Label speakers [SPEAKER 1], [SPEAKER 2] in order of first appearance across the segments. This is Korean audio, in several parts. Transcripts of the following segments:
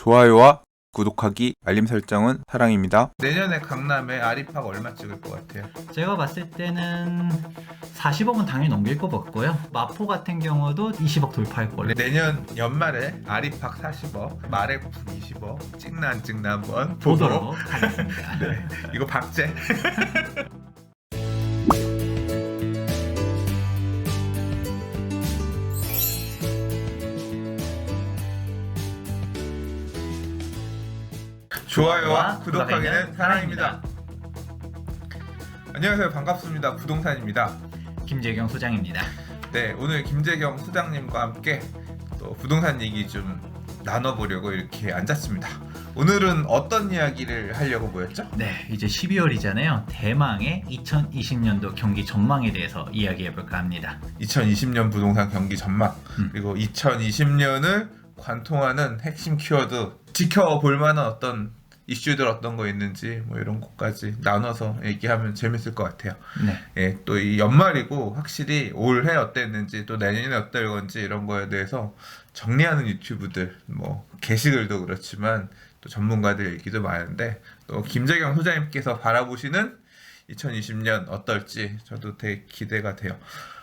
[SPEAKER 1] 좋아요와 구독하기, 알림 설정은 사랑입니다.
[SPEAKER 2] 내년에 강남에 아리팍 얼마 찍을 것 같아요?
[SPEAKER 3] 제가 봤을 때는 40억은 당연히 넘길 것 같고요. 마포 같은 경우도 20억 돌파할 걸로.
[SPEAKER 2] 내년 연말에 아리팍 40억, 마레프 20억 찍나 안 찍나 한번
[SPEAKER 3] 보도록 하겠습니다.
[SPEAKER 2] 네, 이거 박제. 좋아요와 구독하기는 사랑입니다. 안녕하세요, 반갑습니다. 부동산입니다.
[SPEAKER 3] 김재경 소장입니다.
[SPEAKER 2] 네, 오늘 김재경 소장님과 함께 또 부동산 얘기 좀 나눠보려고 이렇게 앉았습니다. 오늘은 어떤 이야기를 하려고 모였죠?
[SPEAKER 3] 네, 이제 12월이잖아요. 대망의 2020년도 경기 전망에 대해서 이야기해볼까 합니다.
[SPEAKER 2] 2020년 부동산 경기 전망, 그리고 2020년을 관통하는 핵심 키워드, 지켜볼 만한 어떤 이슈들 어떤 거 있는지 뭐 이런 것까지 나눠서 얘기하면 재밌을 것 같아요.
[SPEAKER 3] 네.
[SPEAKER 2] 예, 또 이 연말이고 확실히 올해 어땠는지 또 내년에 어떨 건지 이런 거에 대해서 정리하는 유튜브들, 뭐 게시글도 그렇지만 또 전문가들 얘기도 많은데, 또 김재경 소장님께서 바라보시는 2020년 어떨지 저도 되게 기대가 돼요.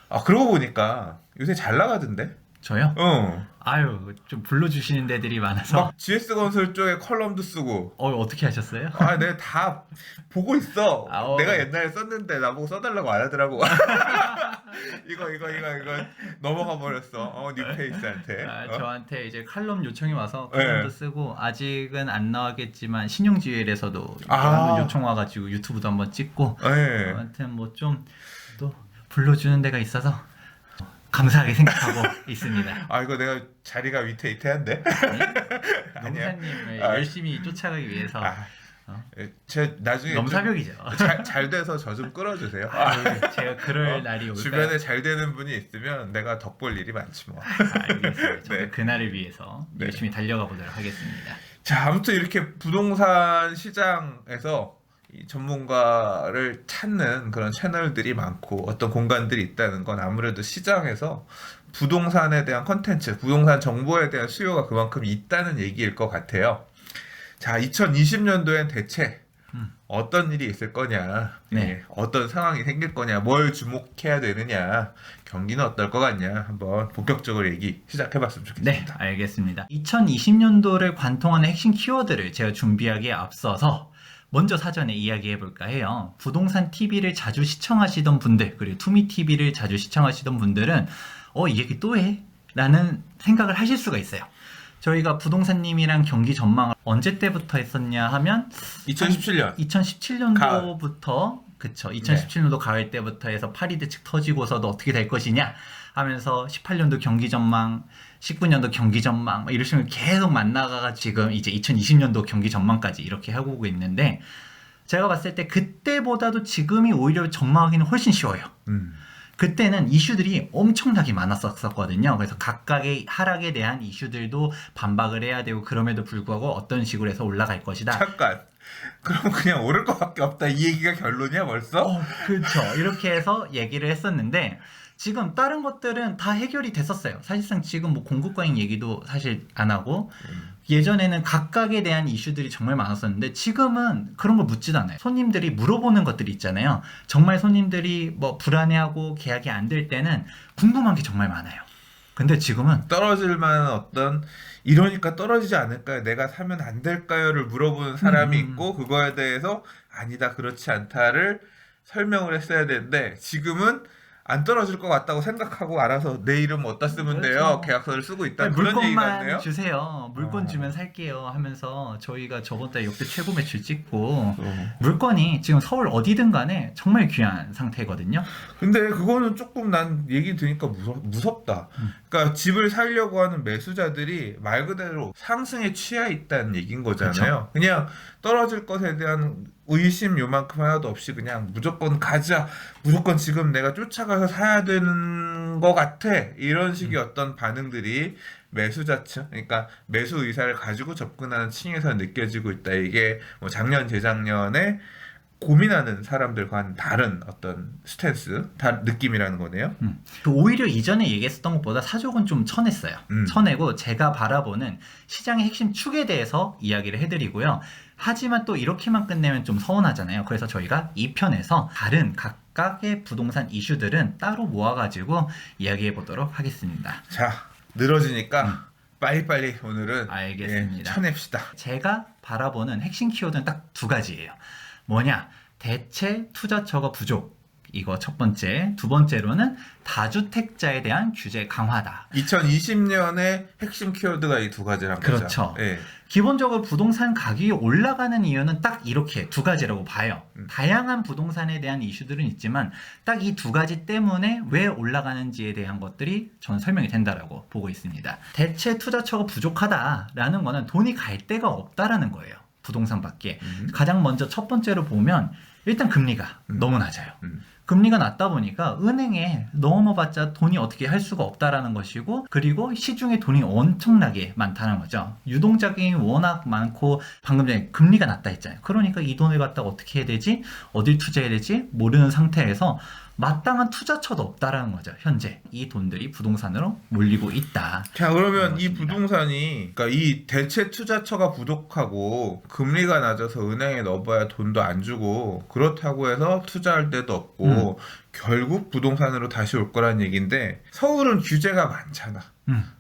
[SPEAKER 2] 아, 그러고 보니까 요새 잘 나가던데?
[SPEAKER 3] 저요?
[SPEAKER 2] 어.
[SPEAKER 3] 아유, 좀 불러주시는 데들이 많아서.
[SPEAKER 2] 막 GS건설 쪽에 컬럼도 쓰고.
[SPEAKER 3] 어떻게 하셨어요?
[SPEAKER 2] 아, 내가 다 보고 있어.
[SPEAKER 3] 아오.
[SPEAKER 2] 내가 옛날에 썼는데 나보고 써달라고 안 하더라고. 이거 넘어가 버렸어. 뉴페이스한테.
[SPEAKER 3] 저한테 이제 칼럼 요청이 와서
[SPEAKER 2] 네.
[SPEAKER 3] 칼럼도 쓰고, 아직은 안 나가겠지만 신용지회에서도
[SPEAKER 2] 아.
[SPEAKER 3] 한번 요청 와가지고 유튜브도 한번 찍고,
[SPEAKER 2] 네.
[SPEAKER 3] 아무튼 뭐 좀 또 불러주는 데가 있어서 감사하게 생각하고 있습니다.
[SPEAKER 2] 아, 이거 내가 자리가 위태위태한데? 아니야.
[SPEAKER 3] 농사님을
[SPEAKER 2] 아.
[SPEAKER 3] 열심히 쫓아가기 위해서
[SPEAKER 2] 제 나중에
[SPEAKER 3] 넘사벽이죠.
[SPEAKER 2] 잘 돼서 저 좀 끌어주세요.
[SPEAKER 3] 제가 그럴 날이 올까요?
[SPEAKER 2] 주변에 잘 되는 분이 있으면 내가 덕볼 일이 많지 뭐.
[SPEAKER 3] 알겠습니다. 저도
[SPEAKER 2] 네.
[SPEAKER 3] 그날을 위해서
[SPEAKER 2] 네.
[SPEAKER 3] 열심히 달려가 보도록 하겠습니다.
[SPEAKER 2] 자, 아무튼 이렇게 부동산 시장에서 이 전문가를 찾는 그런 채널들이 많고 어떤 공간들이 있다는 건 아무래도 시장에서 부동산에 대한 컨텐츠, 부동산 정보에 대한 수요가 그만큼 있다는 얘기일 것 같아요. 자, 2020년도엔 대체 어떤 일이 있을 거냐,
[SPEAKER 3] 네.
[SPEAKER 2] 예, 어떤 상황이 생길 거냐, 뭘 주목해야 되느냐, 경기는 어떨 것 같냐, 한번 본격적으로 얘기 시작해봤으면
[SPEAKER 3] 네,
[SPEAKER 2] 좋겠습니다.
[SPEAKER 3] 알겠습니다. 2020년도를 관통하는 핵심 키워드를 제가 준비하기에 앞서서 먼저 사전에 이야기해 볼까 해요. 부동산 TV를 자주 시청하시던 분들, 그리고 투미 TV를 자주 시청하시던 분들은 이 얘기 또 해? 라는 생각을 하실 수가 있어요. 저희가 부동산님이랑 경기 전망을 언제 때부터 했었냐 하면
[SPEAKER 2] 2017년.
[SPEAKER 3] 2017년도부터 그쵸. 2017년도 가을 때부터 해서 파리 대책 터지고서도 어떻게 될 것이냐 하면서 18년도 경기 전망, 19년도 경기 전망 이런 식으로 계속 만나가 지금 이제 2020년도 경기 전망까지 이렇게 하고 오고 있는데, 제가 봤을 때 그때보다도 지금이 오히려 전망하기는 훨씬 쉬워요. 그때는 이슈들이 엄청나게 많았었거든요. 그래서 각각의 하락에 대한 이슈들도 반박을 해야 되고, 그럼에도 불구하고 어떤 식으로 해서 올라갈 것이다.
[SPEAKER 2] 잠깐. 그럼 그냥 오를 것밖에 없다, 이 얘기가 결론이야 벌써?
[SPEAKER 3] 그렇죠. 이렇게 해서 얘기를 했었는데, 지금 다른 것들은 다 해결이 됐었어요. 사실상 지금 뭐 공급 과잉 얘기도 사실 안 하고, 예전에는 각각에 대한 이슈들이 정말 많았었는데 지금은 그런 걸 묻지도 않아요. 손님들이 물어보는 것들이 있잖아요. 정말 손님들이 뭐 불안해하고 계약이 안 될 때는 궁금한 게 정말 많아요. 근데 지금은
[SPEAKER 2] 떨어질 만한 어떤, 이러니까 떨어지지 않을까요? 내가 사면 안 될까요?를 물어보는 사람이 있고, 그거에 대해서 아니다, 그렇지 않다를 설명을 했어야 되는데, 지금은 안 떨어질 것 같다고 생각하고 알아서 내 이름 어디다 쓰면 돼요?
[SPEAKER 3] 그렇죠.
[SPEAKER 2] 계약서를 쓰고 있다, 그런 얘기
[SPEAKER 3] 물건만
[SPEAKER 2] 같네요.
[SPEAKER 3] 주세요. 물건 주면 살게요 하면서 저희가 저번 달에 역대 최고 매출 찍고, 물건이 지금 서울 어디든 간에 정말 귀한 상태거든요.
[SPEAKER 2] 근데 그거는 조금 난 얘기 들으니까 무섭다. 그러니까 집을 살려고 하는 매수자들이 말 그대로 상승에 취해 있다는 얘기인 거잖아요. 그냥 떨어질 것에 대한 의심 요만큼 하나도 없이 그냥 무조건 가자, 무조건 지금 내가 쫓아가서 사야 되는 것 같아, 이런 식의 어떤 반응들이 매수자층, 그러니까 매수 의사를 가지고 접근하는 층에서 느껴지고 있다. 이게 뭐 작년 재작년에 고민하는 사람들과는 다른 어떤 스탠스, 느낌이라는 거네요.
[SPEAKER 3] 오히려 이전에 얘기했었던 것보다 사족은 좀 쳐냈어요. 쳐내고 제가 바라보는 시장의 핵심 축에 대해서 이야기를 해드리고요. 하지만 또 이렇게만 끝내면 좀 서운하잖아요. 그래서 저희가 2편에서 다른 각각의 부동산 이슈들은 따로 모아가지고 이야기해 보도록 하겠습니다.
[SPEAKER 2] 자, 늘어지니까 빨리빨리 오늘은
[SPEAKER 3] 알겠습니다.
[SPEAKER 2] 쳐냅시다.
[SPEAKER 3] 제가 바라보는 핵심 키워드는 딱 두 가지예요. 뭐냐? 대체 투자처가 부족. 이거 첫 번째. 두 번째로는 다주택자에 대한 규제 강화다.
[SPEAKER 2] 2020년의 핵심 키워드가 이 두 가지란 거죠.
[SPEAKER 3] 그렇죠.
[SPEAKER 2] 예.
[SPEAKER 3] 기본적으로 부동산 가격이 올라가는 이유는 딱 이렇게 두 가지라고 봐요. 다양한 부동산에 대한 이슈들은 있지만 딱 이 두 가지 때문에 왜 올라가는지에 대한 것들이 저는 설명이 된다라고 보고 있습니다. 대체 투자처가 부족하다라는 거는 돈이 갈 데가 없다라는 거예요. 부동산 밖에. 가장 먼저 첫 번째로 보면 일단 금리가 너무 낮아요. 금리가 낮다 보니까 은행에 넣어놓아봤자 돈이 어떻게 할 수가 없다라는 것이고, 그리고 시중에 돈이 엄청나게 많다는 거죠. 유동자금이 워낙 많고, 방금 전에 금리가 낮다 했잖아요. 그러니까 이 돈을 갖다가 어떻게 해야 되지? 어딜 투자해야 되지? 모르는 상태에서 마땅한 투자처도 없다라는 거죠. 현재 이 돈들이 부동산으로 몰리고 있다.
[SPEAKER 2] 자, 그러면 이 부동산이, 그러니까 이 대체 투자처가 부족하고 금리가 낮아서 은행에 넣어봐야 돈도 안 주고 그렇다고 해서 투자할 데도 없고 결국 부동산으로 다시 올 거란 얘기인데, 서울은 규제가 많잖아.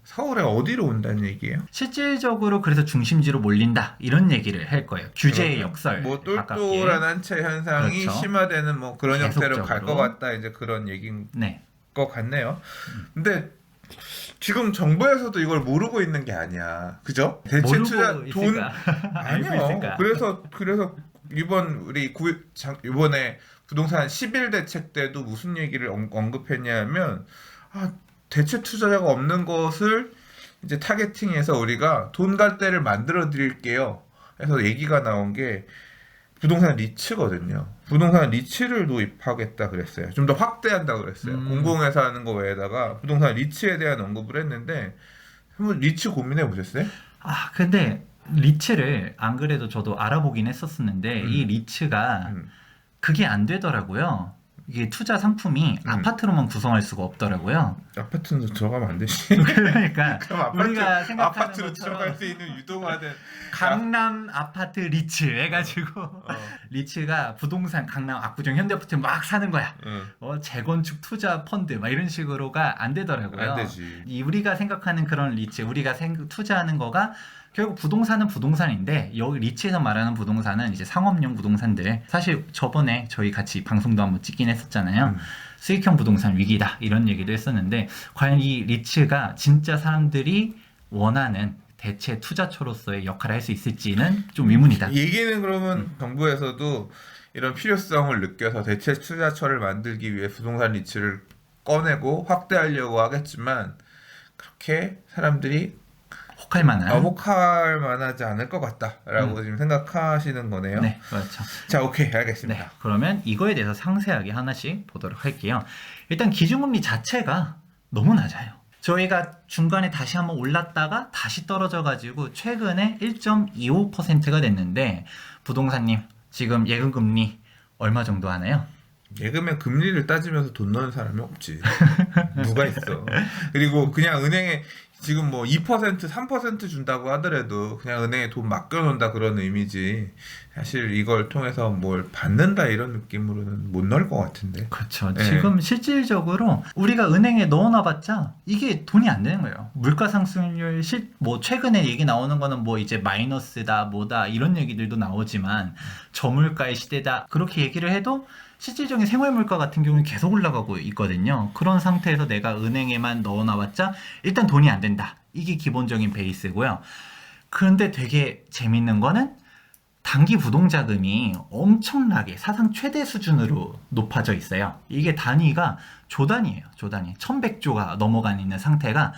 [SPEAKER 2] 서울에 어디로 온다는 얘기예요?
[SPEAKER 3] 실질적으로 그래서 중심지로 몰린다 이런 얘기를 할 거예요. 규제의 역설.
[SPEAKER 2] 뭐
[SPEAKER 3] 가깝게.
[SPEAKER 2] 똘똘한 한채 현상이
[SPEAKER 3] 그렇죠.
[SPEAKER 2] 심화되는 뭐 그런 형태로 갈 것
[SPEAKER 3] 계속적으로.
[SPEAKER 2] 같다, 이제 그런 얘기인
[SPEAKER 3] 네.
[SPEAKER 2] 것 같네요. 근데 지금 정부에서도 이걸 모르고 있는 게 아니야, 그죠? 대체
[SPEAKER 3] 모르고
[SPEAKER 2] 투자 돈
[SPEAKER 3] 있을까? 알고
[SPEAKER 2] 아니요.
[SPEAKER 3] 있을까?
[SPEAKER 2] 그래서 이번에 부동산 10일 대책 때도 무슨 얘기를 언급했냐면, 대체 투자자가 없는 것을 이제 타겟팅해서 우리가 돈 갈 데를 만들어 드릴게요. 그래서 얘기가 나온 게 부동산 리츠거든요. 부동산 리츠를 도입하겠다 그랬어요. 좀 더 확대한다 그랬어요. 공공에서 하는 거 외에다가 부동산 리츠에 대한 언급을 했는데, 한번 리츠 고민해 보셨어요?
[SPEAKER 3] 근데 리츠를 안 그래도 저도 알아보긴 했었는데 이 리츠가 그게 안 되더라고요. 이게 투자 상품이 아파트로만 구성할 수가 없더라고요.
[SPEAKER 2] 아파트는 들어가면 안 되지.
[SPEAKER 3] 그러니까
[SPEAKER 2] 그럼
[SPEAKER 3] 우리가 생각하는
[SPEAKER 2] 아파트로
[SPEAKER 3] 것처럼
[SPEAKER 2] 들어갈 수 있는 유동화된
[SPEAKER 3] 강남 아파트 리츠 해가지고 리츠가 부동산 강남 압구정 현대아파트 막 사는 거야. 재건축 투자 펀드 막 이런 식으로가 안 되더라고요.
[SPEAKER 2] 안 되지.
[SPEAKER 3] 우리가 생각하는 그런 리츠, 우리가 투자하는 거가 결국 부동산은 부동산인데, 여기 리츠에서 말하는 부동산은 이제 상업용 부동산들. 사실 저번에 저희 같이 방송도 한번 찍긴 했었잖아요. 수익형 부동산 위기다 이런 얘기도 했었는데, 과연 이 리츠가 진짜 사람들이 원하는 대체 투자처로서의 역할을 할 수 있을지는 좀 의문이다.
[SPEAKER 2] 얘기는 그러면 정부에서도 이런 필요성을 느껴서 대체 투자처를 만들기 위해 부동산 리츠를 꺼내고 확대하려고 하겠지만, 그렇게 사람들이
[SPEAKER 3] 혹할 만한.
[SPEAKER 2] 혹할 만하지 않을 것 같다라고 지금 생각하시는 거네요.
[SPEAKER 3] 네, 그렇죠.
[SPEAKER 2] 자, 오케이, 알겠습니다.
[SPEAKER 3] 네, 그러면 이거에 대해서 상세하게 하나씩 보도록 할게요. 일단 기준금리 자체가 너무 낮아요. 저희가 중간에 다시 한번 올랐다가 다시 떨어져가지고 최근에 1.25%가 됐는데, 부동산님 지금 예금금리 얼마 정도 하나요?
[SPEAKER 2] 예금에 금리를 따지면서 돈 넣는 사람이 없지. 누가 있어. 그리고 그냥 은행에 지금 뭐 2%, 3% 준다고 하더라도 그냥 은행에 돈 맡겨놓는다 그런 의미지, 사실 이걸 통해서 뭘 받는다 이런 느낌으로는 못 넣을 것 같은데.
[SPEAKER 3] 그렇죠.
[SPEAKER 2] 네.
[SPEAKER 3] 지금 실질적으로 우리가 은행에 넣어놔봤자 이게 돈이 안 되는 거예요. 물가 상승률 뭐 최근에 얘기 나오는 거는 뭐 이제 마이너스다 뭐다 이런 얘기들도 나오지만 저물가의 시대다 그렇게 얘기를 해도 실질적인 생활물가 같은 경우는 계속 올라가고 있거든요. 그런 상태에서 내가 은행에만 넣어놔봤자 일단 돈이 안 된다. 이게 기본적인 베이스고요. 그런데 되게 재밌는 거는 단기 부동자금이 엄청나게 사상 최대 수준으로 높아져 있어요. 이게 단위가 조단위예요. 조단위. 1100조가 넘어가 있는 상태가,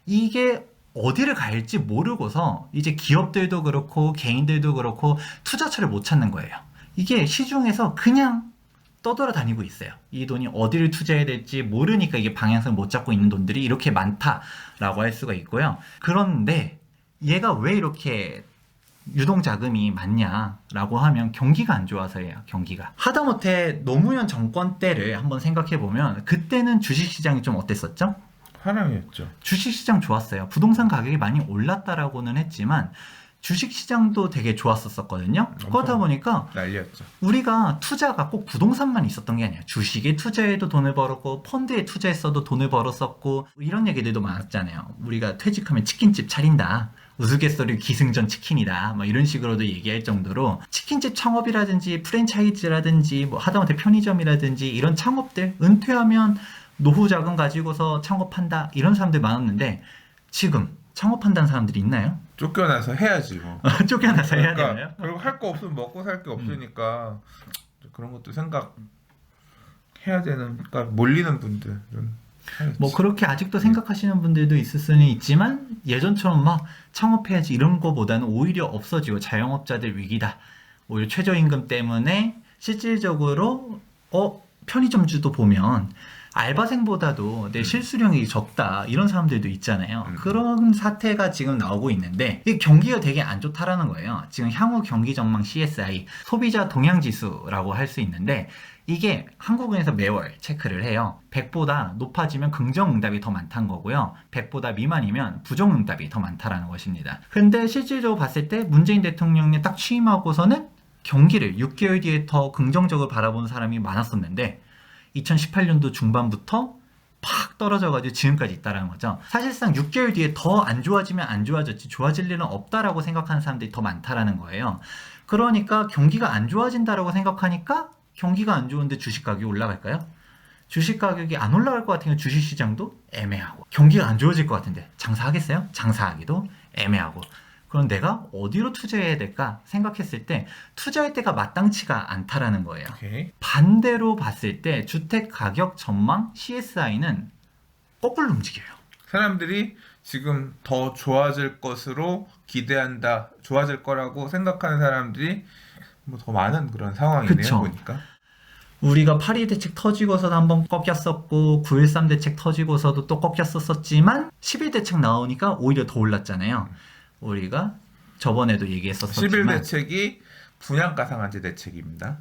[SPEAKER 3] 이게 어디를 갈지 모르고서 이제 기업들도 그렇고 개인들도 그렇고 투자처를 못 찾는 거예요. 이게 시중에서 그냥 떠돌아다니고 있어요. 이 돈이 어디를 투자해야 될지 모르니까 이게 방향성을 못 잡고 있는 돈들이 이렇게 많다라고 할 수가 있고요. 그런데 얘가 왜 이렇게 유동자금이 많냐라고 하면 경기가 안 좋아서예요. 경기가. 하다못해 노무현 정권 때를 한번 생각해보면 그때는 주식시장이 좀 어땠었죠?
[SPEAKER 2] 하랑이었죠.
[SPEAKER 3] 주식시장 좋았어요. 부동산 가격이 많이 올랐다라고는 했지만 주식시장도 되게 좋았었거든요. 그러다 보니까
[SPEAKER 2] 난리였죠.
[SPEAKER 3] 우리가 투자가 꼭 부동산만 있었던 게 아니야. 주식에 투자해도 돈을 벌었고 펀드에 투자했어도 돈을 벌었었고 이런 얘기들도 많았잖아요. 우리가 퇴직하면 치킨집 차린다. 우스갯소리 기승전 치킨이다. 뭐 이런 식으로도 얘기할 정도로 치킨집 창업이라든지 프랜차이즈라든지 뭐 하다못해 편의점이라든지 이런 창업들 은퇴하면 노후 자금 가지고서 창업한다. 이런 사람들 많았는데 지금 창업한다는 사람들이 있나요?
[SPEAKER 2] 쫓겨나서 해야지 뭐.
[SPEAKER 3] 쫓겨나서 해야
[SPEAKER 2] 그러니까
[SPEAKER 3] 되나요?
[SPEAKER 2] 그리고 할 거 없으면 먹고 살 게 없으니까 그런 것도 생각해야 되는. 그러니까 몰리는 분들은 해야지.
[SPEAKER 3] 뭐 그렇게 아직도 생각하시는 분들도 있을 수는 있지만 예전처럼 막 창업해야지 이런 거보다는 오히려 없어지고 자영업자들 위기다. 오히려 최저임금 때문에 실질적으로 편의점주도 보면 알바생보다도 내 실수령이 적다 이런 사람들도 있잖아요. 그런 사태가 지금 나오고 있는데 이 경기가 되게 안 좋다라는 거예요. 지금 향후 경기 전망 CSI 소비자 동향 지수라고 할 수 있는데 이게 한국은행에서 매월 체크를 해요. 100보다 높아지면 긍정응답이 더 많다는 거고요. 100보다 미만이면 부정응답이 더 많다라는 것입니다. 근데 실질적으로 봤을 때 문재인 대통령이 딱 취임하고서는 경기를 6개월 뒤에 더 긍정적으로 바라보는 사람이 많았었는데 2018년도 중반부터 팍 떨어져가지고 지금까지 있다라는 거죠. 사실상 6개월 뒤에 더 안 좋아지면 안 좋아졌지 좋아질 일은 없다라고 생각하는 사람들이 더 많다라는 거예요. 그러니까 경기가 안 좋아진다라고 생각하니까 경기가 안 좋은데 주식 가격이 올라갈까요? 주식 가격이 안 올라갈 것 같으면 주식 시장도 애매하고 경기가 안 좋아질 것 같은데 장사하겠어요? 장사하기도 애매하고 그럼 내가 어디로 투자해야 될까 생각했을 때 투자할 때가 마땅치가 않다라는 거예요.
[SPEAKER 2] 오케이.
[SPEAKER 3] 반대로 봤을 때 주택 가격 전망 CSI는 거꾸로 움직여요.
[SPEAKER 2] 사람들이 지금 더 좋아질 것으로 기대한다, 좋아질 거라고 생각하는 사람들이 뭐 더 많은 그런 상황이네요.
[SPEAKER 3] 그쵸.
[SPEAKER 2] 보니까.
[SPEAKER 3] 우리가 8.2 대책 터지고서도 한번 꺾였었고 9.13 대책 터지고서도 또 꺾였었지만 11 대책 나오니까 오히려 더 올랐잖아요. 우리가 저번에도 얘기했었지만
[SPEAKER 2] 11 대책이 분양가 상한제 대책입니다.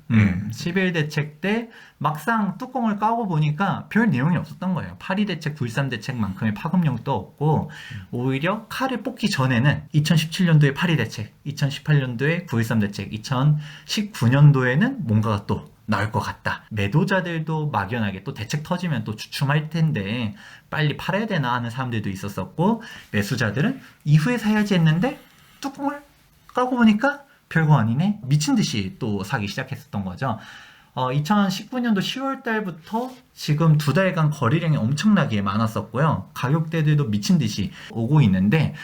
[SPEAKER 3] 11 대책 때 막상 뚜껑을 까고 보니까 별 내용이 없었던 거예요. 8.2 대책, 9.13 대책만큼의 파급력도 없고 오히려 칼을 뽑기 전에는 2017년도에 8.2 대책, 2018년도에 9.13 대책, 2019년도에는 뭔가가 또 나올 것 같다. 매도자들도 막연하게 또 대책 터지면 또 주춤할 텐데 빨리 팔아야 되나 하는 사람들도 있었었고 매수자들은 이후에 사야지 했는데 뚜껑을 까고 보니까 별거 아니네. 미친 듯이 또 사기 시작했었던 거죠. 2019년도 10월 달부터 지금 2달간 거래량이 엄청나게 많았었고요. 가격대들도 미친 듯이 오고 있는데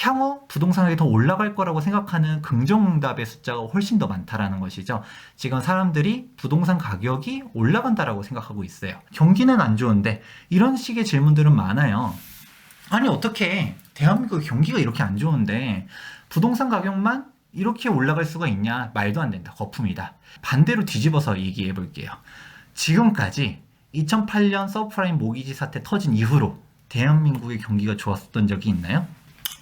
[SPEAKER 3] 향후 부동산 가격이 더 올라갈 거라고 생각하는 긍정응답의 숫자가 훨씬 더 많다라는 것이죠. 지금 사람들이 부동산 가격이 올라간다라고 생각하고 있어요. 경기는 안 좋은데 이런 식의 질문들은 많아요. 아니 어떻게 대한민국 경기가 이렇게 안 좋은데 부동산 가격만 이렇게 올라갈 수가 있냐? 말도 안 된다. 거품이다. 반대로 뒤집어서 얘기해 볼게요. 지금까지 2008년 서프라임 모기지 사태 터진 이후로 대한민국의 경기가 좋았었던 적이 있나요?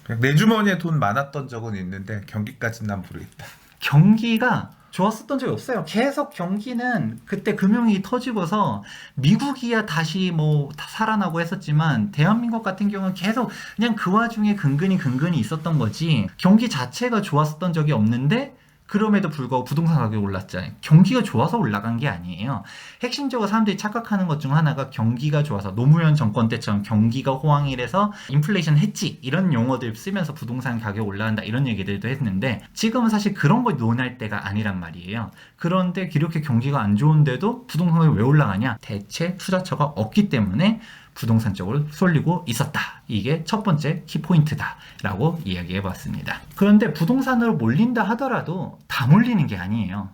[SPEAKER 2] 그냥 내 주머니에 돈 많았던 적은 있는데 경기까지는 난 모르겠다.
[SPEAKER 3] 경기가 좋았었던 적이 없어요. 계속 경기는 그때 금융위기 터지고서 미국이야 다시 뭐 살아나고 했었지만 대한민국 같은 경우는 계속 그냥 그 와중에 근근히 있었던 거지 경기 자체가 좋았었던 적이 없는데 그럼에도 불구하고 부동산 가격이 올랐잖아요. 경기가 좋아서 올라간 게 아니에요. 핵심적으로 사람들이 착각하는 것 중 하나가 경기가 좋아서 노무현 정권 때처럼 경기가 호황이라서 인플레이션 했지 이런 용어들 쓰면서 부동산 가격 올라간다 이런 얘기들도 했는데 지금은 사실 그런 걸 논할 때가 아니란 말이에요. 그런데 이렇게 경기가 안 좋은데도 부동산 가격이 왜 올라가냐? 대체 투자처가 없기 때문에 부동산 쪽으로 쏠리고 있었다. 이게 첫 번째 키포인트다라고 이야기해봤습니다. 그런데 부동산으로 몰린다 하더라도 다 몰리는 게 아니에요.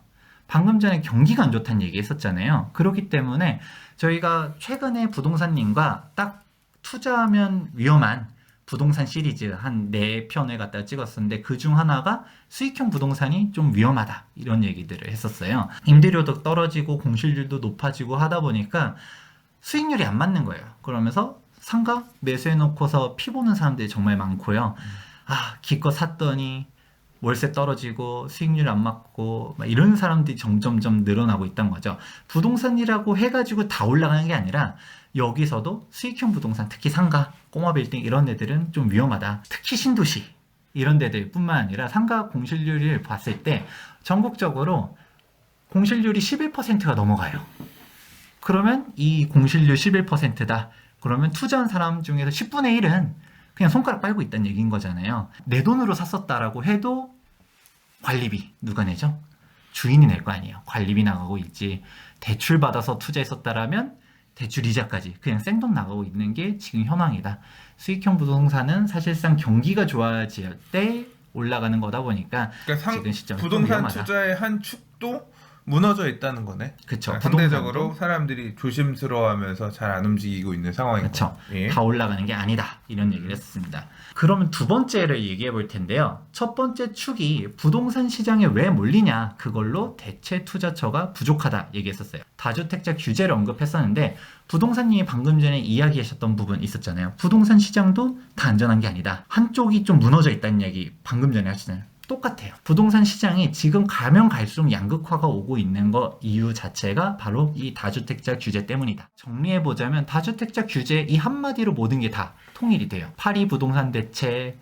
[SPEAKER 3] 방금 전에 경기가 안 좋다는 얘기 했었잖아요. 그렇기 때문에 저희가 최근에 부동산님과 딱 투자하면 위험한 부동산 시리즈 한 4편을 갖다 찍었었는데 그중 하나가 수익형 부동산이 좀 위험하다 이런 얘기들을 했었어요. 임대료도 떨어지고 공실률도 높아지고 하다 보니까 수익률이 안 맞는 거예요. 그러면서 상가 매수해놓고서 피 보는 사람들이 정말 많고요. 기껏 샀더니 월세 떨어지고 수익률 안 맞고 막 이런 사람들이 점점점 늘어나고 있다는 거죠. 부동산이라고 해가지고 다 올라가는 게 아니라 여기서도 수익형 부동산, 특히 상가, 꼬마 빌딩 이런 데들은 좀 위험하다. 특히 신도시 이런 데들 뿐만 아니라 상가 공실률을 봤을 때 전국적으로 공실률이 11%가 넘어가요. 그러면 이 공실률 11%다. 그러면 투자한 사람 중에서 10분의 1은 그냥 손가락 빨고 있다는 얘기인 거잖아요. 내 돈으로 샀었다라고 해도 관리비 누가 내죠? 주인이 낼 거 아니에요. 관리비 나가고 있지. 대출 받아서 투자했었다라면 대출 이자까지 그냥 생돈 나가고 있는 게 지금 현황이다. 수익형 부동산은 사실상 경기가 좋아질 때 올라가는 거다 보니까
[SPEAKER 2] 그러니까
[SPEAKER 3] 지금 시점
[SPEAKER 2] 부동산 투자의 한 축도 무너져 있다는 거네.
[SPEAKER 3] 그쵸.
[SPEAKER 2] 상대적으로 사람들이 조심스러워하면서 잘 안 움직이고 있는 상황인
[SPEAKER 3] 그쵸.
[SPEAKER 2] 거. 예.
[SPEAKER 3] 다 올라가는 게 아니다. 이런 얘기를 했습니다. 그러면 두 번째를 얘기해 볼 텐데요. 첫 번째 축이 부동산 시장에 왜 몰리냐. 그걸로 대체 투자처가 부족하다 얘기했었어요. 다주택자 규제를 언급했었는데 부동산님이 방금 전에 이야기하셨던 부분 있었잖아요. 부동산 시장도 다 안전한 게 아니다. 한쪽이 좀 무너져 있다는 얘기 방금 전에 하시잖아요. 똑같아요. 부동산 시장이 지금 가면 갈수록 양극화가 오고 있는 거 이유 자체가 바로 이 다주택자 규제 때문이다. 정리해보자면 다주택자 규제 이 한마디로 모든 게 다 통일이 돼요. 8.2 부동산 대책,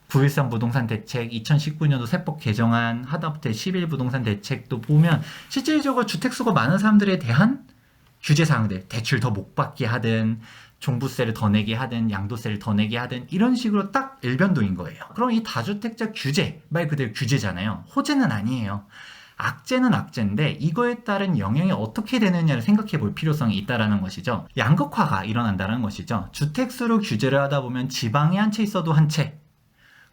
[SPEAKER 3] 9.13 부동산 대책, 2019년도 세법 개정안, 하다못해 11 부동산 대책도 보면 실질적으로 주택수가 많은 사람들에 대한 규제 사항들, 대출 더 못 받게 하든 종부세를 더 내게 하든 양도세를 더 내게 하든 이런 식으로 딱 일변도인 거예요. 그럼 이 다주택자 규제, 말 그대로 규제잖아요. 호재는 아니에요. 악재는 악재인데 이거에 따른 영향이 어떻게 되느냐를 생각해 볼 필요성이 있다는 것이죠. 양극화가 일어난다는 것이죠. 주택수로 규제를 하다 보면 지방에 한 채 있어도 한 채,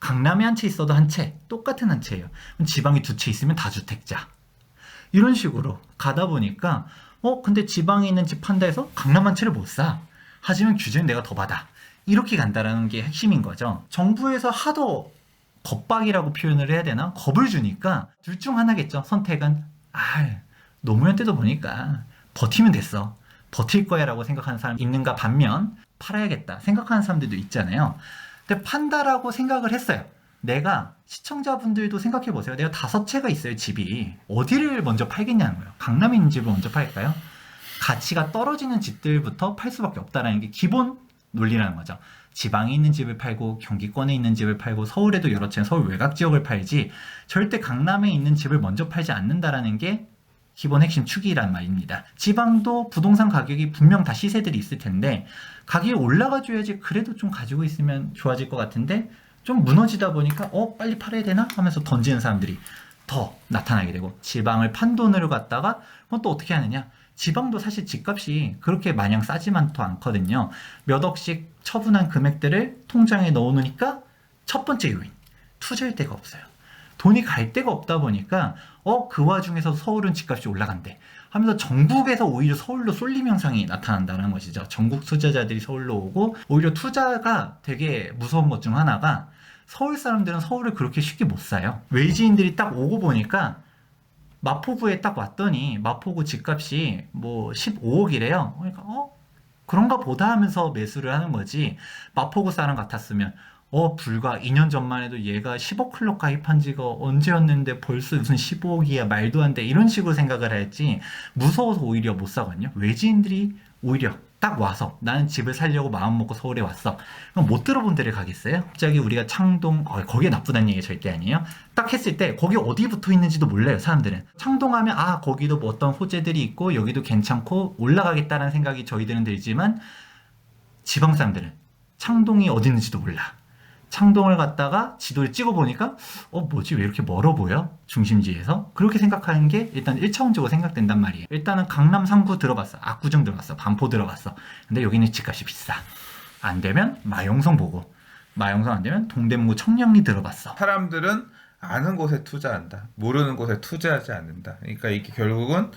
[SPEAKER 3] 강남에 한 채 있어도 한 채, 똑같은 한 채예요. 그럼 지방에 두 채 있으면 다주택자. 이런 식으로 가다 보니까 근데 지방에 있는 집 판다 해서 강남 한 채를 못 사. 하지만 규제는 내가 더 받아. 이렇게 간다라는 게 핵심인 거죠. 정부에서 하도 겁박이라고 표현을 해야 되나? 겁을 주니까 둘 중 하나겠죠. 선택은 노무현 때도 보니까 버티면 됐어. 버틸 거야 라고 생각하는 사람이 있는가 반면 팔아야겠다 생각하는 사람들도 있잖아요. 근데 판다라고 생각을 했어요. 내가 시청자분들도 생각해 보세요. 내가 5채가 있어요. 집이. 어디를 먼저 팔겠냐는 거예요. 강남에 있는 집을 먼저 팔까요? 가치가 떨어지는 집들부터 팔 수밖에 없다는 게 기본 논리라는 거죠. 지방에 있는 집을 팔고 경기권에 있는 집을 팔고 서울에도 여러 채 서울 외곽 지역을 팔지 절대 강남에 있는 집을 먼저 팔지 않는다라는 게 기본 핵심 축이란 말입니다. 지방도 부동산 가격이 분명 다 시세들이 있을 텐데 가격이 올라가줘야지 그래도 좀 가지고 있으면 좋아질 것 같은데 좀 무너지다 보니까 빨리 팔아야 되나 하면서 던지는 사람들이 더 나타나게 되고 지방을 판 돈으로 갖다가 또 어떻게 하느냐. 지방도 사실 집값이 그렇게 마냥 싸지만도 않거든요. 몇 억씩 처분한 금액들을 통장에 넣어놓으니까 첫 번째 요인, 투자할 데가 없어요. 돈이 갈 데가 없다 보니까 그 와중에서 서울은 집값이 올라간대 하면서 전국에서 오히려 서울로 쏠림 현상이 나타난다는 것이죠. 전국 투자자들이 서울로 오고 오히려 투자가 되게 무서운 것 중 하나가 서울 사람들은 서울을 그렇게 쉽게 못 사요. 외지인들이 딱 오고 보니까 마포구에 딱 왔더니 마포구 집값이 뭐 15억이래요. 그러니까 그런가 보다 하면서 매수를 하는 거지. 마포구 사람 같았으면 불과 2년 전만 해도 얘가 10억 클럽 가입한 지가 언제였는데 벌써 무슨 15억이야 말도 안 돼 이런 식으로 생각을 할지 무서워서 오히려 못 사거든요. 외지인들이 오히려 딱 와서 나는 집을 살려고 마음 먹고 서울에 왔어. 그럼 못 들어본 데를 가겠어요? 갑자기 우리가 창동 거기에 나쁘다는 얘기 절대 아니에요. 딱 했을 때 거기 어디 붙어 있는지도 몰라요. 사람들은 창동하면 거기도 뭐 어떤 호재들이 있고 여기도 괜찮고 올라가겠다는 생각이 저희들은 들지만 지방 사람들은 창동이 어디 있는지도 몰라. 창동을 갔다가 지도를 찍어보니까 뭐지 왜 이렇게 멀어 보여? 중심지에서 그렇게 생각하는 게 일단 1차원적으로 생각된단 말이에요. 일단은 강남 상구 들어봤어. 압구정 들어봤어. 반포 들어봤어. 근데 여기는 집값이 비싸. 안 되면 마용성 보고 마용성 안 되면 동대문구 청량리 들어봤어.
[SPEAKER 2] 사람들은 아는 곳에 투자한다. 모르는 곳에 투자하지 않는다. 그러니까 이게 결국은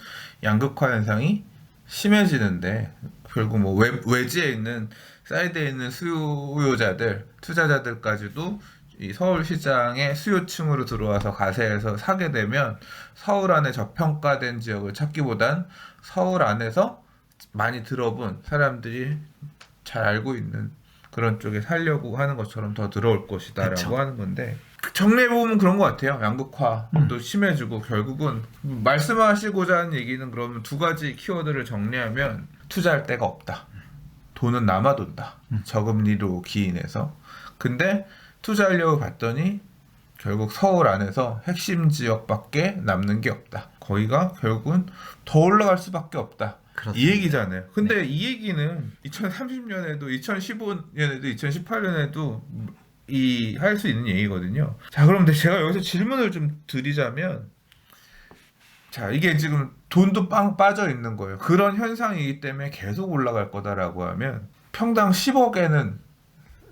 [SPEAKER 2] 양극화 현상이 심해지는데 결국 뭐 외지에 있는 사이드에 있는 수요자들, 투자자들까지도 이 서울 시장의 수요층으로 들어와서 가세해서 사게 되면 서울 안에 저평가된 지역을 찾기보단 서울 안에서 많이 들어본 사람들이 잘 알고 있는 그런 쪽에 살려고 하는 것처럼 더 들어올 것이다라고
[SPEAKER 3] 그쵸.
[SPEAKER 2] 하는 건데 정리해보면 그런 것 같아요. 양극화도 심해지고 결국은 말씀하시고자 하는 얘기는 그러면 두 가지 키워드를 정리하면 투자할 데가 없다. 돈은 남아돈다. 저금리로 기인해서. 근데 투자하려고 봤더니 결국 서울 안에서 핵심 지역밖에 남는 게 없다. 거기가 결국은 더 올라갈 수밖에 없다.
[SPEAKER 3] 그렇습니다.
[SPEAKER 2] 이 얘기잖아요. 근데 이 얘기는 2030년에도 2015년에도 2018년에도 할 수 있는 얘기거든요. 자, 그럼 제가 여기서 질문을 좀 드리자면, 자, 이게 지금 돈도 빵 빠져 있는 거예요. 그런 현상이기 때문에 계속 올라갈 거다라고 하면 평당 10억에는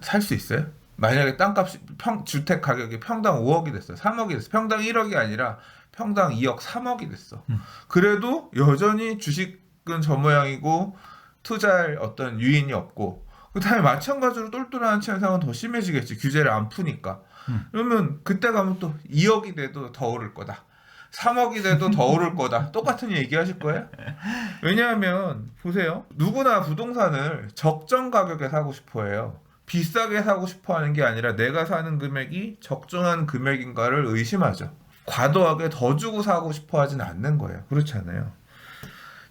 [SPEAKER 2] 살 수 있어요? 만약에 땅값이 주택 가격이 평당 5억이 됐어요. 3억이 됐어요. 평당 1억이 아니라 평당 2억, 3억이 됐어. 그래도 여전히 주식은 저 모양이고 투자할 어떤 유인이 없고, 그 다음에 마찬가지로 똘똘한 현상은 더 심해지겠지. 규제를 안 푸니까. 그러면 그때 가면 또 2억이 돼도 더 오를 거다. 3억이 돼도 더 오를 거다. 똑같은 얘기 하실 거예요? 왜냐하면 보세요. 누구나 부동산을 적정 가격에 사고 싶어 해요. 비싸게 사고 싶어 하는 게 아니라 내가 사는 금액이 적정한 금액인가를 의심하죠. 과도하게 더 주고 사고 싶어 하진 않는 거예요. 그렇잖아요.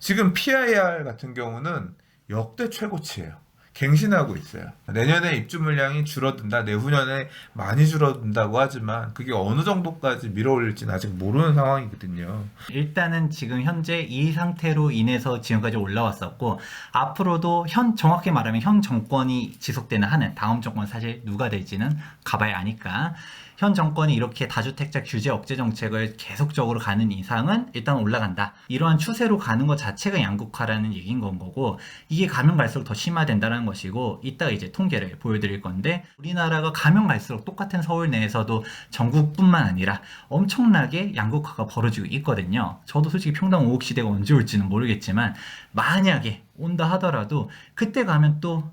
[SPEAKER 2] 지금 PIR 같은 경우는 역대 최고치예요. 갱신하고 있어요. 내년에 입주 물량이 줄어든다, 내후년에 많이 줄어든다고 하지만 그게 어느 정도까지 밀어올릴지는 아직 모르는 상황이거든요.
[SPEAKER 3] 일단은 지금 현재 이 상태로 인해서 지금까지 올라왔었고, 앞으로도 정확히 말하면 현 정권이 지속되는 한은, 다음 정권 사실 누가 될지는 가봐야 아니까, 현 정권이 이렇게 다주택자 규제 억제 정책을 계속적으로 가는 이상은 일단 올라간다. 이러한 추세로 가는 것 자체가 양극화라는 얘기인 건 거고, 이게 가면 갈수록 더 심화된다는 것이고, 이따가 이제 통계를 보여드릴 건데, 우리나라가 가면 갈수록 똑같은 서울 내에서도 전국뿐만 아니라 엄청나게 양극화가 벌어지고 있거든요. 저도 솔직히 평당 5억 시대가 언제 올지는 모르겠지만, 만약에 온다 하더라도 그때 가면 또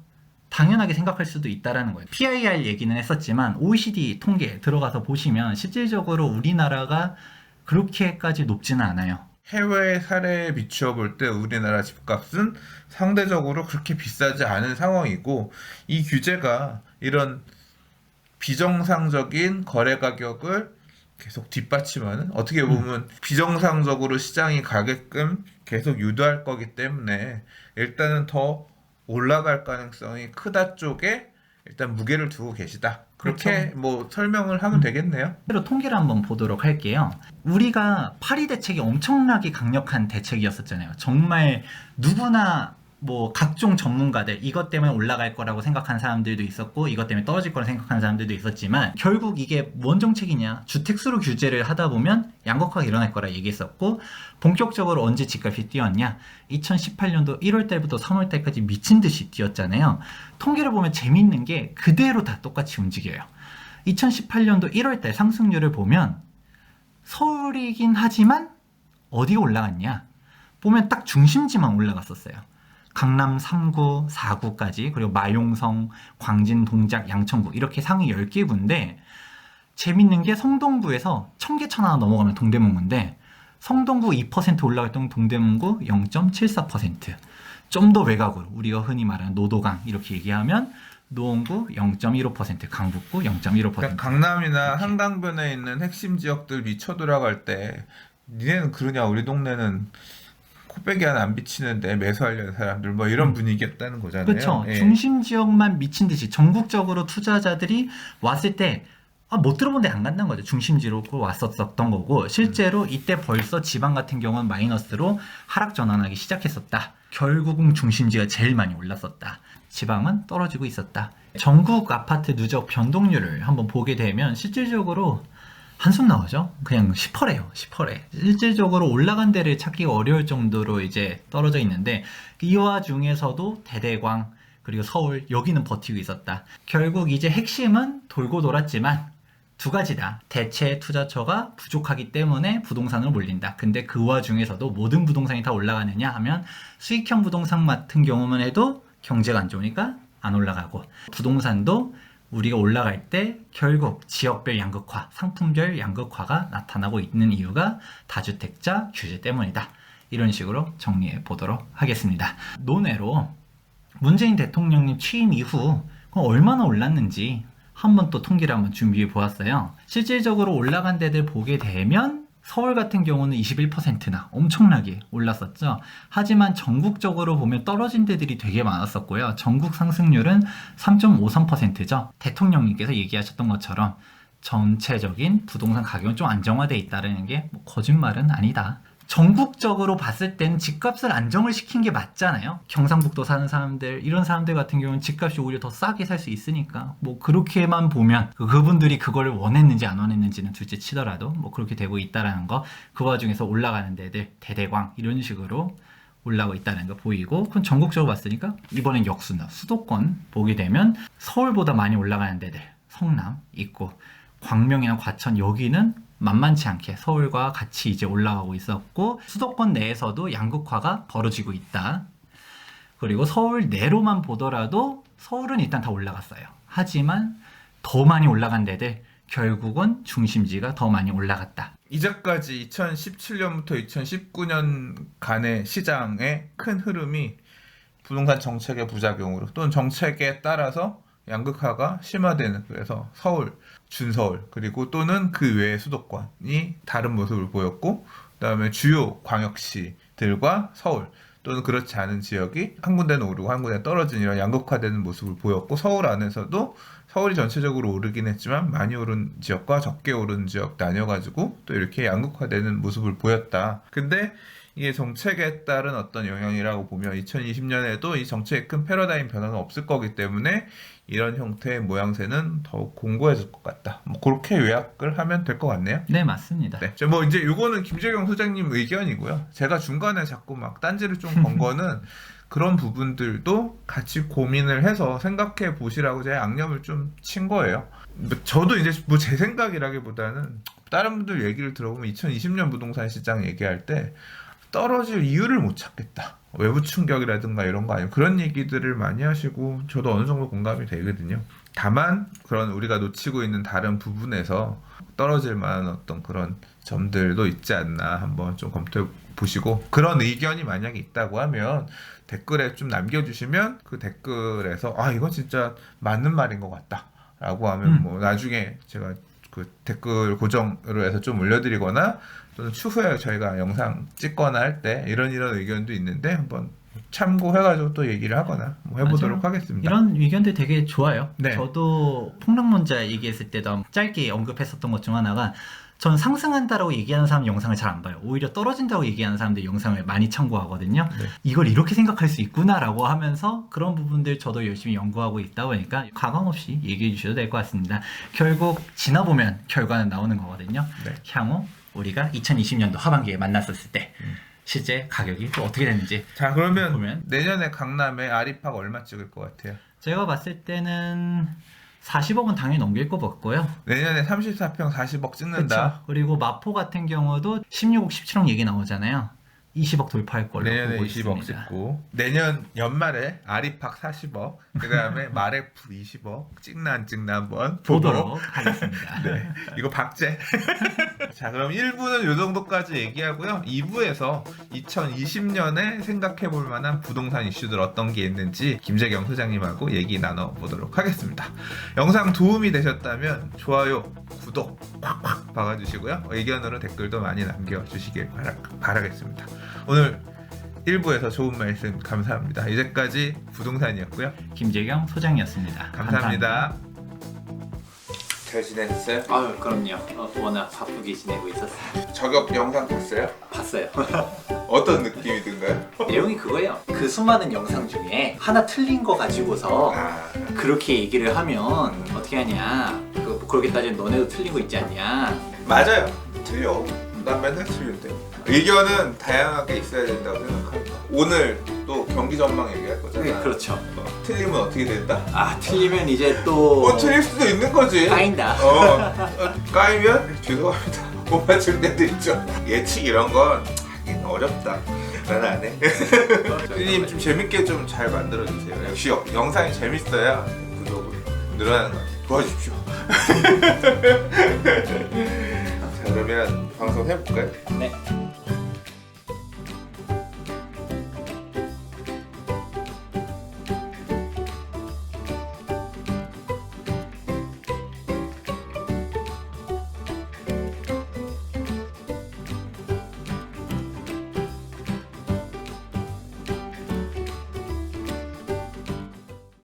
[SPEAKER 3] 당연하게 생각할 수도 있다라는 거예요. PIR 얘기는 했었지만 OECD 통계 들어가서 보시면 실질적으로 우리나라가 그렇게까지 높지는 않아요.
[SPEAKER 2] 해외 사례에 비추어 볼 때 우리나라 집값은 상대적으로 그렇게 비싸지 않은 상황이고, 이 규제가 이런 비정상적인 거래 가격을 계속 뒷받침하는, 어떻게 보면 비정상적으로 시장이 가게끔 계속 유도할 거기 때문에 일단은 더 올라갈 가능성이 크다 쪽에 일단 무게를 두고 계시다. 그렇게
[SPEAKER 3] 그렇죠.
[SPEAKER 2] 뭐 설명을 하면 되겠네요.
[SPEAKER 3] 새로 통계를 한번 보도록 할게요. 우리가 파리 대책이 엄청나게 강력한 대책이었었잖아요. 정말 누구나 뭐 각종 전문가들 이것 때문에 올라갈 거라고 생각하는 사람들도 있었고, 이것 때문에 떨어질 거라고 생각하는 사람들도 있었지만, 결국 이게 뭔 정책이냐, 주택수로 규제를 하다 보면 양극화가 일어날 거라 얘기했었고, 본격적으로 언제 집값이 뛰었냐, 2018년도 1월 달부터 3월 달까지 미친 듯이 뛰었잖아요. 통계를 보면 재밌는 게 그대로 다 똑같이 움직여요. 2018년도 1월 달 상승률을 보면 서울이긴 하지만 어디가 올라갔냐, 보면 딱 중심지만 올라갔었어요. 강남 3구, 4구까지, 그리고 마용성, 광진, 동작, 양천구 이렇게 상위 10개구인데, 재밌는 게 성동구에서 청계천 하나 넘어가면 동대문구인데, 성동구 2% 올라갔던 동대문구 0.74%, 좀 더 외곽으로 우리가 흔히 말하는 노도강 이렇게 얘기하면 노원구 0.15%, 강북구 0.15%.
[SPEAKER 2] 그러니까 강남이나
[SPEAKER 3] 이렇게.
[SPEAKER 2] 한강변에 있는 핵심 지역들 미쳐 돌아갈 때 니네는 그러냐, 우리 동네는 코빼기 하나 안 비치는데 매수하려는 사람들, 뭐 이런 분위기였다는 거잖아요.
[SPEAKER 3] 그렇죠.
[SPEAKER 2] 예.
[SPEAKER 3] 중심 지역만 미친 듯이 전국적으로 투자자들이 왔을 때 못 들어본 데 안 간다는 거죠. 중심지로 왔었던 거고, 실제로 이때 벌써 지방 같은 경우는 마이너스로 하락 전환하기 시작했었다. 결국은 중심지가 제일 많이 올랐었다. 지방은 떨어지고 있었다. 전국 아파트 누적 변동률을 한번 보게 되면 실질적으로 한숨 나오죠. 그냥 10%예요. 10%. 실질적으로 올라간 데를 찾기가 어려울 정도로 이제 떨어져 있는데, 이 와중에서도 대대광 그리고 서울 여기는 버티고 있었다. 결국 이제 핵심은 돌고 돌았지만 두 가지다. 대체 투자처가 부족하기 때문에 부동산을 몰린다. 근데 그 와중에서도 모든 부동산이 다 올라가느냐 하면, 수익형 부동산 같은 경우만 해도 경제가 안 좋으니까 안 올라가고, 부동산도 우리가 올라갈 때 결국 지역별 양극화, 상품별 양극화가 나타나고 있는 이유가 다주택자 규제 때문이다. 이런 식으로 정리해 보도록 하겠습니다. 논외로 문재인 대통령님 취임 이후 얼마나 올랐는지 한번 또 통계를 한번 준비해 보았어요. 실질적으로 올라간 데들 보게 되면 서울 같은 경우는 21%나 엄청나게 올랐었죠. 하지만 전국적으로 보면 떨어진 데들이 되게 많았었고요. 전국 상승률은 3.53%죠. 대통령님께서 얘기하셨던 것처럼 전체적인 부동산 가격은 좀 안정화되어 있다는 게 뭐 거짓말은 아니다. 전국적으로 봤을 땐 집값을 안정을 시킨 게 맞잖아요. 경상북도 사는 사람들, 이런 사람들 같은 경우는 집값이 오히려 더 싸게 살 수 있으니까 뭐 그렇게만 보면 그분들이 그걸 원했는지 안 원했는지는 둘째 치더라도 뭐 그렇게 되고 있다라는 거, 그 와중에서 올라가는 데들 대대광 이런 식으로 올라가고 있다는 거 보이고, 그럼 전국적으로 봤으니까 이번엔 역순도 수도권 보게 되면 서울보다 많이 올라가는 데들 성남 있고, 광명이나 과천 여기는 만만치 않게 서울과 같이 이제 올라가고 있었고, 수도권 내에서도 양극화가 벌어지고 있다. 그리고 서울 내로만 보더라도 서울은 일단 다 올라갔어요. 하지만 더 많이 올라간 데들 결국은 중심지가 더 많이 올라갔다.
[SPEAKER 2] 이제까지 2017년부터 2019년 간의 시장의 큰 흐름이 부동산 정책의 부작용으로 또는 정책에 따라서 양극화가 심화되는, 그래서 서울, 준서울 그리고 또는 그 외의 수도권이 다른 모습을 보였고, 그다음에 주요 광역시들과 서울 또는 그렇지 않은 지역이 한 군데는 오르고 한 군데는 떨어진 이런 양극화되는 모습을 보였고, 서울 안에서도 서울이 전체적으로 오르긴 했지만 많이 오른 지역과 적게 오른 지역 나뉘어가지고 또 이렇게 양극화되는 모습을 보였다. 근데 이게 정책에 따른 어떤 영향이라고 보면 2020년에도 이 정책의 큰 패러다임 변화는 없을 거기 때문에 이런 형태의 모양새는 더욱 공고해질 것 같다. 뭐 그렇게 요약을 하면 될 것 같네요.
[SPEAKER 3] 네, 맞습니다.
[SPEAKER 2] 네, 뭐 이제 요거는 김재경 소장님 의견이고요. 제가 중간에 자꾸 막 딴지를 좀 건 거는 그런 부분들도 같이 고민을 해서 생각해 보시라고 제가 양념을 좀 친 거예요. 저도 이제 뭐 제 생각이라기보다는 다른 분들 얘기를 들어보면 2020년 부동산 시장 얘기할 때 떨어질 이유를 못 찾겠다. 외부 충격이라든가 이런 거 아니면 그런 얘기들을 많이 하시고 저도 어느 정도 공감이 되거든요. 다만 그런 우리가 놓치고 있는 다른 부분에서 떨어질 만한 어떤 그런 점들도 있지 않나 한번 좀 검토해 보시고, 그런 의견이 만약에 있다고 하면 댓글에 좀 남겨주시면 그 댓글에서 아 이거 진짜 맞는 말인 것 같다 라고 하면 뭐 나중에 제가 그 댓글 고정으로 해서 좀 올려드리거나 또는 추후에 저희가 영상 찍거나 할 때 이런 의견도 있는데 한번 참고해가지고 또 얘기를 하거나 뭐 해보도록
[SPEAKER 3] 맞아요.
[SPEAKER 2] 하겠습니다.
[SPEAKER 3] 이런 의견들 되게 좋아요.
[SPEAKER 2] 네.
[SPEAKER 3] 저도 폭락론자 얘기했을 때도 짧게 언급했었던 것 중 하나가, 전 상승한다라고 얘기하는 사람 영상을 잘 안 봐요. 오히려 떨어진다고 얘기하는 사람들 영상을 많이 참고하거든요.
[SPEAKER 2] 네.
[SPEAKER 3] 이걸 이렇게 생각할 수 있구나라고 하면서 그런 부분들 저도 열심히 연구하고 있다 보니까 가감 없이 얘기해 주셔도 될 것 같습니다. 결국 지나보면 결과는 나오는 거거든요.
[SPEAKER 2] 네.
[SPEAKER 3] 향후 우리가 2020년도 하반기에 만났었을 때 실제 가격이 또 어떻게 됐는지.
[SPEAKER 2] 자, 그러면
[SPEAKER 3] 보면.
[SPEAKER 2] 내년에 강남에 아리팍 얼마 찍을 것 같아요?
[SPEAKER 3] 제가 봤을 때는 40억은 당연히 넘길 것 같고요.
[SPEAKER 2] 내년에 34평 40억 찍는다.
[SPEAKER 3] 그쵸? 그리고 마포 같은 경우도 16억, 17억 얘기 나오잖아요. 20억 돌파할 걸로
[SPEAKER 2] 내년에
[SPEAKER 3] 보고
[SPEAKER 2] 20억
[SPEAKER 3] 있습니다.
[SPEAKER 2] 찍고 내년 연말에 아리팍 40억, 그 다음에 마레프 20억 찍나 안 찍나 한번
[SPEAKER 3] 보도록
[SPEAKER 2] 보고.
[SPEAKER 3] 하겠습니다.
[SPEAKER 2] 네, 이거 박제. 자, 그럼 1부는 요 정도까지 얘기하고요. 2부에서 2020년에 생각해 볼 만한 부동산 이슈들 어떤 게 있는지 김재경 소장님하고 얘기 나눠보도록 하겠습니다. 영상 도움이 되셨다면 좋아요, 구독 꽉꽉 박아주시고요. 의견으로 댓글도 많이 남겨주시길 바라겠습니다. 오늘 1부에서 좋은 말씀 감사합니다. 이제까지 부동산이었고요.
[SPEAKER 3] 김재경 소장이었습니다.
[SPEAKER 2] 감사합니다. 잘 지내셨어요?
[SPEAKER 3] 아유, 그럼요. 워낙 바쁘게 지내고 있었어요.
[SPEAKER 2] 저격 영상 봤어요?
[SPEAKER 3] 봤어요.
[SPEAKER 2] 어떤 느낌이 든가요?
[SPEAKER 3] 내용이 그거예요. 그 수많은 영상 중에 하나 틀린 거 가지고서 그렇게 얘기를 하면 어떻게 하냐. 그렇게 따지면 너네도 틀린 거 있지 않냐.
[SPEAKER 2] 맞아요. 틀려. 난 맨날 틀린데. 의견은 다양하게 있어야 된다고 생각합니다. 오늘 또 경기 전망 얘기할 거잖아.
[SPEAKER 3] 네, 그렇죠.
[SPEAKER 2] 틀리면 어떻게 된다?
[SPEAKER 3] 아, 틀리면 이제 또
[SPEAKER 2] 틀릴 수도 있는 거지.
[SPEAKER 3] 까인다.
[SPEAKER 2] 까이면 죄송합니다. 못 맞출 때도 있죠. 예측 이런 건 하긴 어렵다. 난 안 해. 선생님 좀 재밌게 좀 잘 만들어 주세요. 역시 영상이 재밌어야 구독을 늘어나는 것 같아요. 도와주십시오. 자, 그러면 방송 해볼까요?
[SPEAKER 3] 네.